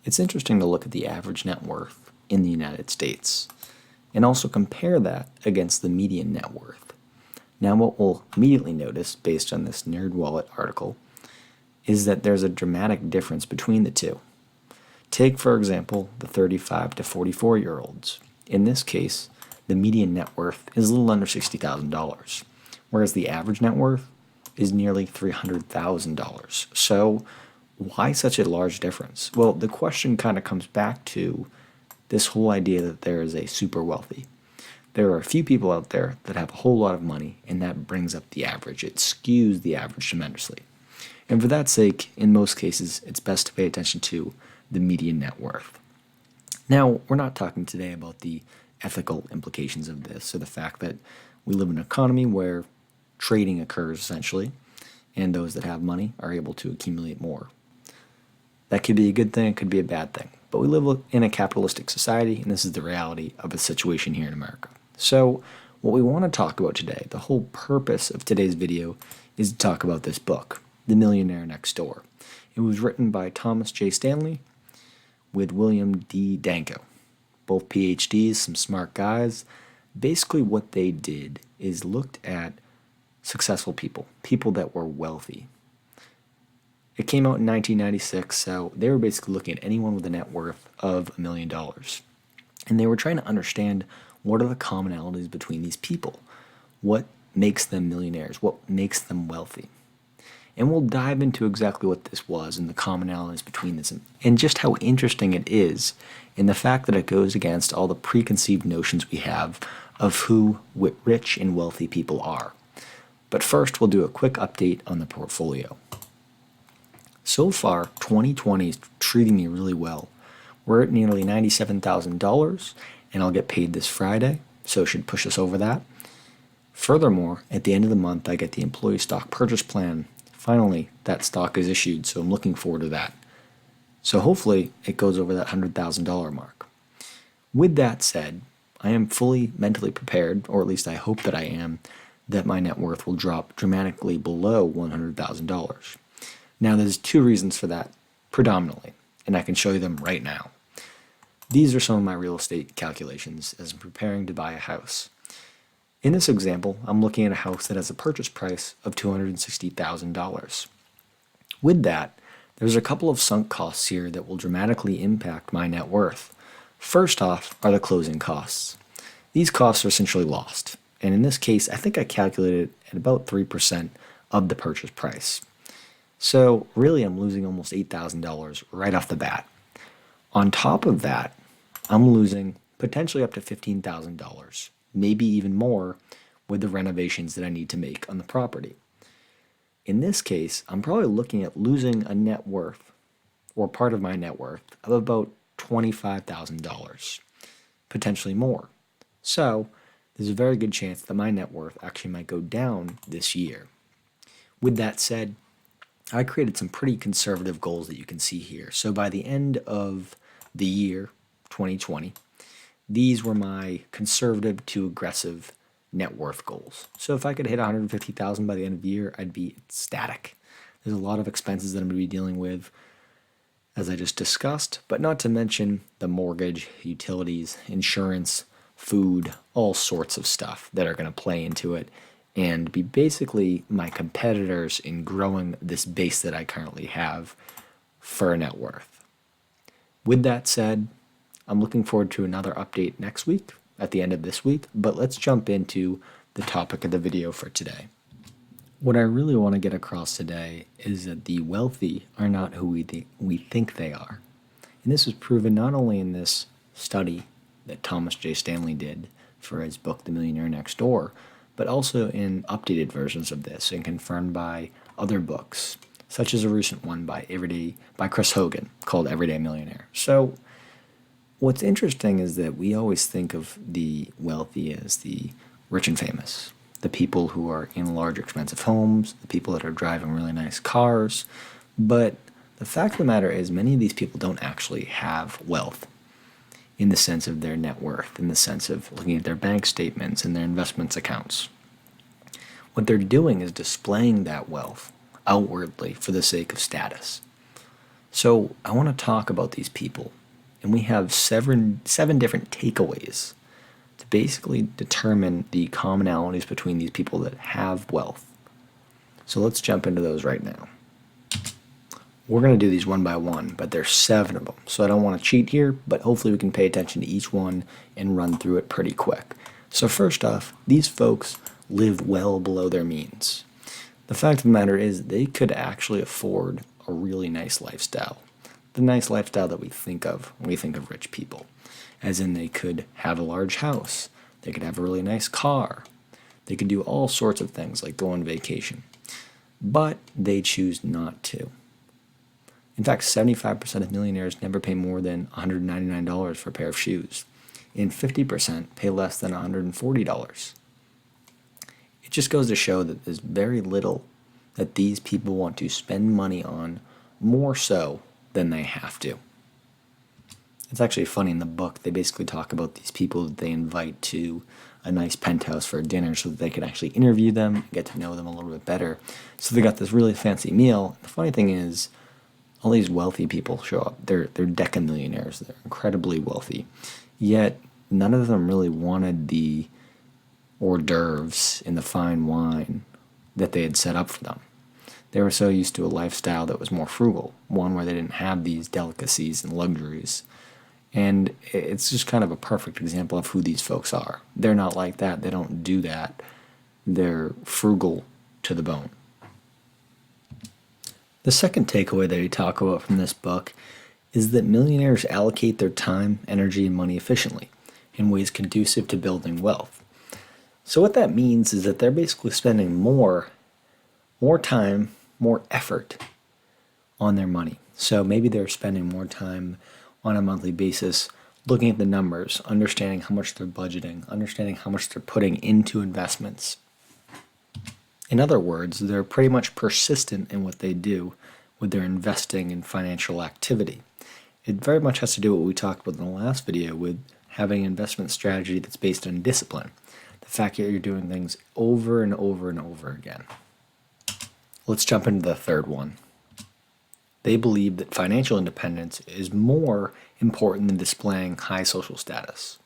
it's interesting to look at the average net worth in the United States and also compare that against the median net worth. Now, what we'll immediately notice based on this NerdWallet article is that there's a dramatic difference between the two. Take, for example, the 35 to 44-year-olds. In this case, the median net worth is a little under $60,000, whereas the average net worth is nearly $300,000. So why such a large difference? Well, the question kind of comes back to this whole idea that there is a super wealthy. There are a few people out there that have a whole lot of money, and that brings up the average. It skews the average tremendously. And for that sake, in most cases, it's best to pay attention to the median net worth. Now, we're not talking today about the ethical implications of this, or the fact that we live in an economy where trading occurs essentially, and those that have money are able to accumulate more. That could be a good thing, it could be a bad thing. But we live in a capitalistic society, and this is the reality of the situation here in America. So, what we want to talk about today, the whole purpose of today's video, is to talk about this book, The Millionaire Next Door. It was written by Thomas J. Stanley with William D. Danko. Both PhDs, some smart guys. Basically what they did is looked at successful people, people that were wealthy. It came out in 1996, so they were basically looking at anyone with a net worth of $1 million. And they were trying to understand what are the commonalities between these people? What makes them millionaires? What makes them wealthy? And we'll dive into exactly what this was and the commonalities between this and just how interesting it is in the fact that it goes against all the preconceived notions we have of who rich and wealthy people are. But first, we'll do a quick update on the portfolio. So far, 2020 is treating me really well. We're at nearly $97,000, and I'll get paid this Friday, so it should push us over that. Furthermore, at the end of the month, I get the employee stock purchase plan. Finally, that stock is issued, so I'm looking forward to that. So hopefully, it goes over that $100,000 mark. With that said, I am fully mentally prepared, or at least I hope that I am, that my net worth will drop dramatically below $100,000. Now, there's two reasons for that, predominantly, and I can show you them right now. These are some of my real estate calculations as I'm preparing to buy a house. In this example, I'm looking at a house that has a purchase price of $260,000. With that, there's a couple of sunk costs here that will dramatically impact my net worth. First off are the closing costs. These costs are essentially lost, and in this case, I think I calculated at about 3% of the purchase price. So really, I'm losing almost $8,000 right off the bat. On top of that, I'm losing potentially up to $15,000, maybe even more with the renovations that I need to make on the property. In this case, I'm probably looking at losing a net worth, or part of my net worth, of about $25,000, potentially more. So there's a very good chance that my net worth actually might go down this year. With that said, I created some pretty conservative goals that you can see here. So by the end of the year, 2020, these were my conservative to aggressive net worth goals. So if I could hit $150,000 by the end of the year, I'd be ecstatic. There's a lot of expenses that I'm going to be dealing with, as I just discussed, but not to mention the mortgage, utilities, insurance, food, all sorts of stuff that are going to play into it and be basically my competitors in growing this base that I currently have for a net worth. With that said, I'm looking forward to another update next week, at the end of this week, but let's jump into the topic of the video for today. What I really want to get across today is that the wealthy are not who we think they are. And this was proven not only in this study that Thomas J. Stanley did for his book, The Millionaire Next Door, but also in updated versions of this and confirmed by other books, such as a recent one by Chris Hogan called Everyday Millionaire. So what's interesting is that we always think of the wealthy as the rich and famous, the people who are in large expensive homes, the people that are driving really nice cars. But the fact of the matter is many of these people don't actually have wealth in the sense of their net worth, in the sense of looking at their bank statements and their investments accounts. What they're doing is displaying that wealth outwardly for the sake of status. So I want to talk about these people, and we have seven different takeaways to basically determine the commonalities between these people that have wealth. So let's jump into those right now. We're going to do these one by one, but there's 7 of them. So I don't want to cheat here, but hopefully we can pay attention to each one and run through it pretty quick. So first off, these folks live well below their means. The fact of the matter is they could actually afford a really nice lifestyle. The nice lifestyle that we think of when we think of rich people. As in they could have a large house, they could have a really nice car, they could do all sorts of things like go on vacation. But they choose not to. In fact, 75% of millionaires never pay more than $199 for a pair of shoes, and 50% pay less than $140. It just goes to show that there's very little that these people want to spend money on more so than they have to. It's actually funny in the book, they basically talk about these people that they invite to a nice penthouse for a dinner so that they could actually interview them and get to know them a little bit better. So they got this really fancy meal. The funny thing is, all these wealthy people show up. They're decamillionaires. They're incredibly wealthy. Yet none of them really wanted the hors d'oeuvres and the fine wine that they had set up for them. They were so used to a lifestyle that was more frugal, one where they didn't have these delicacies and luxuries. And it's just kind of a perfect example of who these folks are. They're not like that. They don't do that. They're frugal to the bone. The second takeaway that we talk about from this book is that millionaires allocate their time, energy, and money efficiently in ways conducive to building wealth. So what that means is that they're basically spending more time, more effort on their money. So maybe they're spending more time on a monthly basis looking at the numbers, understanding how much they're budgeting, understanding how much they're putting into investments. In other words, they're pretty much persistent in what they do with their investing in financial activity. It very much has to do with what we talked about in the last video with having an investment strategy that's based on discipline. The fact that you're doing things over and over and over again. Let's jump into the third one. They believe that financial independence is more important than displaying high social status.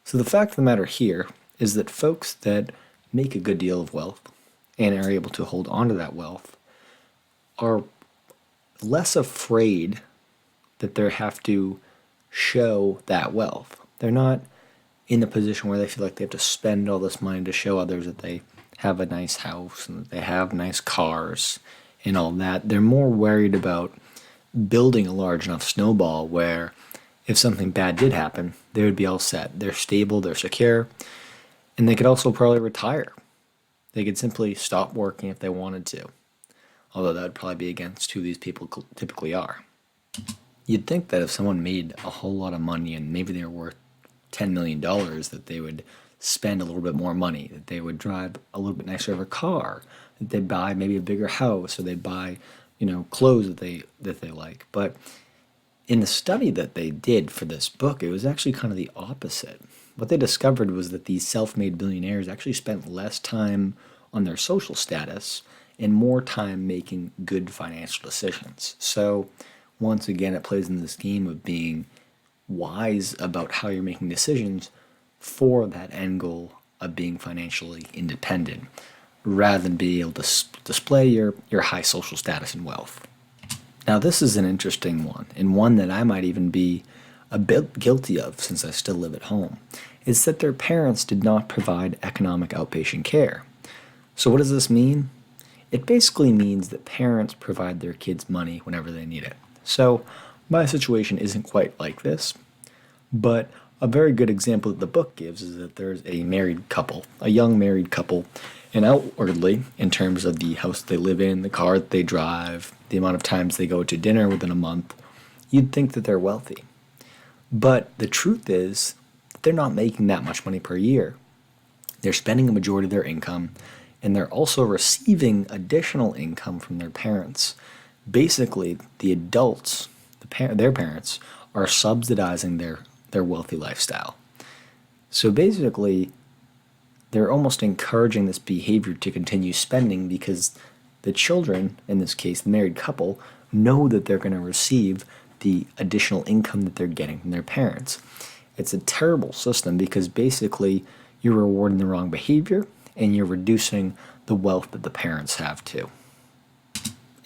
So the fact of the matter here is that folks that make a good deal of wealth and are able to hold on to that wealth are less afraid that they have to show that wealth. They're not in a position where they feel like they have to spend all this money to show others that they have a nice house and that they have nice cars and all that. They're more worried about building a large enough snowball where if something bad did happen, they would be all set. They're stable, they're secure, and they could also probably retire. They could simply stop working if they wanted to, although that would probably be against who these people typically are. You'd think that if someone made a whole lot of money and maybe they were worth $10 million, that they would spend a little bit more money, that they would drive a little bit nicer of a car, that they'd buy maybe a bigger house, or they'd buy, clothes that they like. But in the study that they did for this book, it was actually kind of the opposite. What they discovered was that these self-made billionaires actually spent less time on their social status and more time making good financial decisions. So once again, it plays in this game of being wise about how you're making decisions for that end goal of being financially independent, rather than be able to display your high social status and wealth. Now, this is an interesting one, and one that I might even be a bit guilty of since I still live at home, is that their parents did not provide economic outpatient care. So what does this mean? It basically means that parents provide their kids money whenever they need it. So my situation isn't quite like this, but a very good example that the book gives is that there's a married couple, a young married couple, and outwardly, in terms of the house they live in, the car that they drive, the amount of times they go to dinner within a month, you'd think that they're wealthy. But the truth is, they're not making that much money per year. They're spending a majority of their income, and they're also receiving additional income from their parents. Basically, the adults, their parents, are subsidizing their wealthy lifestyle. So basically, they're almost encouraging this behavior to continue spending because the children, in this case, the married couple, know that they're going to receive the additional income that they're getting from their parents. It's a terrible system because basically you're rewarding the wrong behavior and you're reducing the wealth that the parents have too.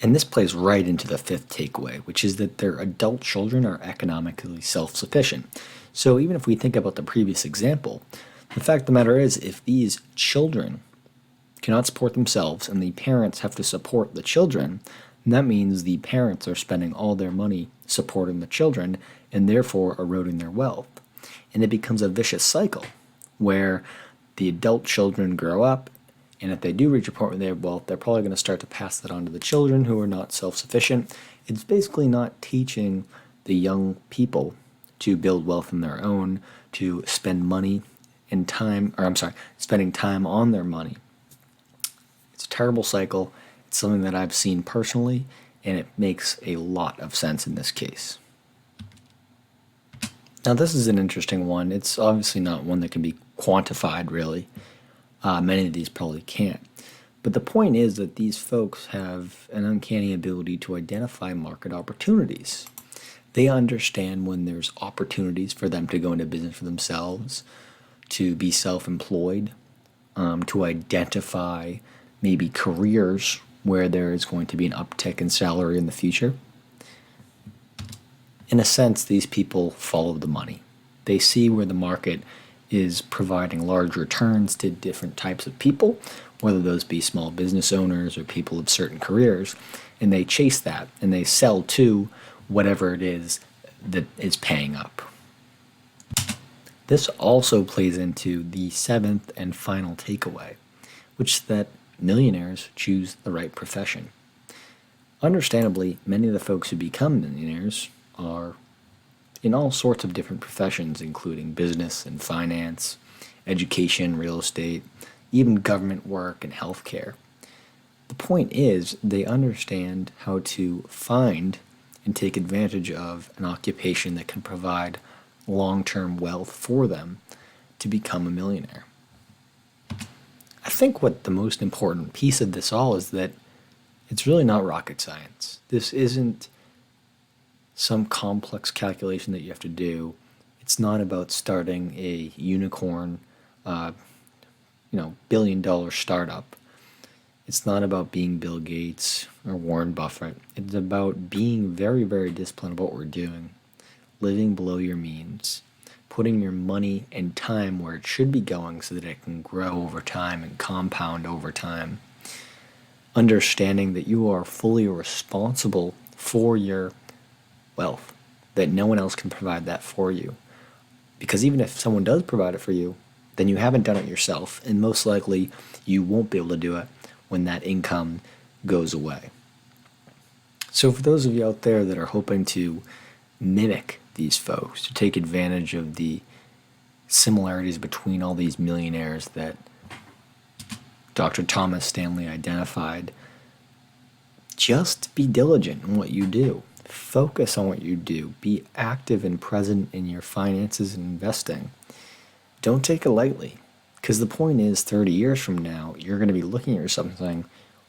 And this plays right into the fifth takeaway, which is that their adult children are economically self-sufficient. So even if we think about the previous example, the fact of the matter is if these children cannot support themselves and the parents have to support the children, that means the parents are spending all their money supporting the children and therefore eroding their wealth. And it becomes a vicious cycle where the adult children grow up, and if they do reach a point where they have wealth, they're probably going to start to pass that on to the children who are not self-sufficient. It's basically not teaching the young people to build wealth on their own, to spend money and time, spending time on their money. It's a terrible cycle. It's something that I've seen personally, and it makes a lot of sense in this case. Now, this is an interesting one. It's obviously not one that can be quantified, really. Many of these probably can't. But the point is that these folks have an uncanny ability to identify market opportunities. They understand when there's opportunities for them to go into business for themselves, to be self-employed, to identify maybe careers where there is going to be an uptick in salary in the future. In a sense, these people follow the money. They see where the market is providing large returns to different types of people, whether those be small business owners or people of certain careers, and they chase that and they sell to whatever it is that is paying up. This also plays into the seventh and final takeaway, which is that millionaires choose the right profession. Understandably, many of the folks who become millionaires are in all sorts of different professions, including business and finance, education, real estate, even government work and healthcare. The point is, they understand how to find and take advantage of an occupation that can provide long-term wealth for them to become a millionaire. I think what the most important piece of this all is that it's really not rocket science. This isn't some complex calculation that you have to do. It's not about starting a unicorn, billion-dollar startup. It's not about being Bill Gates or Warren Buffett. It's about being very, very disciplined about what we're doing, living below your means, putting your money and time where it should be going so that it can grow over time and compound over time. Understanding that you are fully responsible for your wealth, that no one else can provide that for you. Because even if someone does provide it for you, then you haven't done it yourself, and most likely you won't be able to do it when that income goes away. So for those of you out there that are hoping to mimic these folks, to take advantage of the similarities between all these millionaires that Dr. Thomas Stanley identified, just be diligent in what you do. Focus on what you do. Be active and present in your finances and investing. Don't take it lightly, because the point is 30 years from now, you're going to be looking at yourself and saying,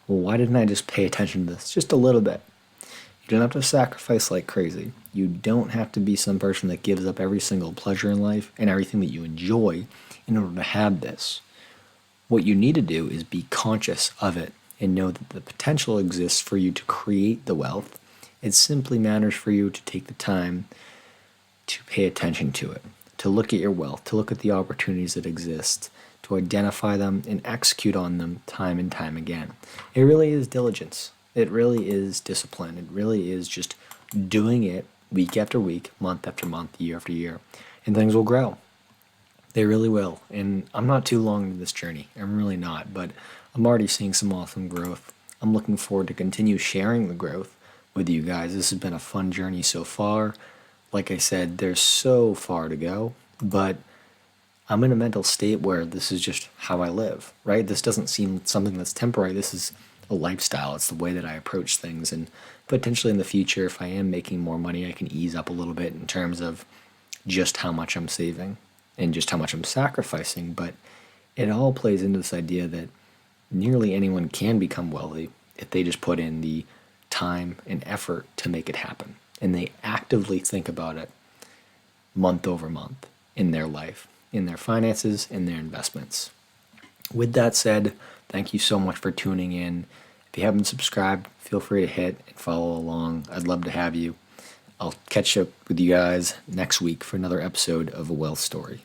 well, why didn't I just pay attention to this just a little bit? You don't have to sacrifice like crazy. You don't have to be some person that gives up every single pleasure in life and everything that you enjoy in order to have this. What you need to do is be conscious of it and know that the potential exists for you to create the wealth. It simply matters for you to take the time to pay attention to it, to look at your wealth, to look at the opportunities that exist, to identify them and execute on them time and time again. It really is diligence. It really is discipline. It really is just doing it week after week, month after month, year after year, and things will grow. They really will. And I'm not too long into this journey. I'm really not, but I'm already seeing some awesome growth. I'm looking forward to continue sharing the growth with you guys. This has been a fun journey so far. Like I said, there's so far to go, but I'm in a mental state where this is just how I live, right? This doesn't seem something that's temporary. This is a lifestyle. It's the way that I approach things. And potentially in the future, if I am making more money, I can ease up a little bit in terms of just how much I'm saving and just how much I'm sacrificing. But it all plays into this idea that nearly anyone can become wealthy if they just put in the time and effort to make it happen. And they actively think about it month over month in their life, in their finances, in their investments. With that said, thank you so much for tuning in. If you haven't subscribed, feel free to hit and follow along. I'd love to have you. I'll catch up with you guys next week for another episode of A Wealth Story.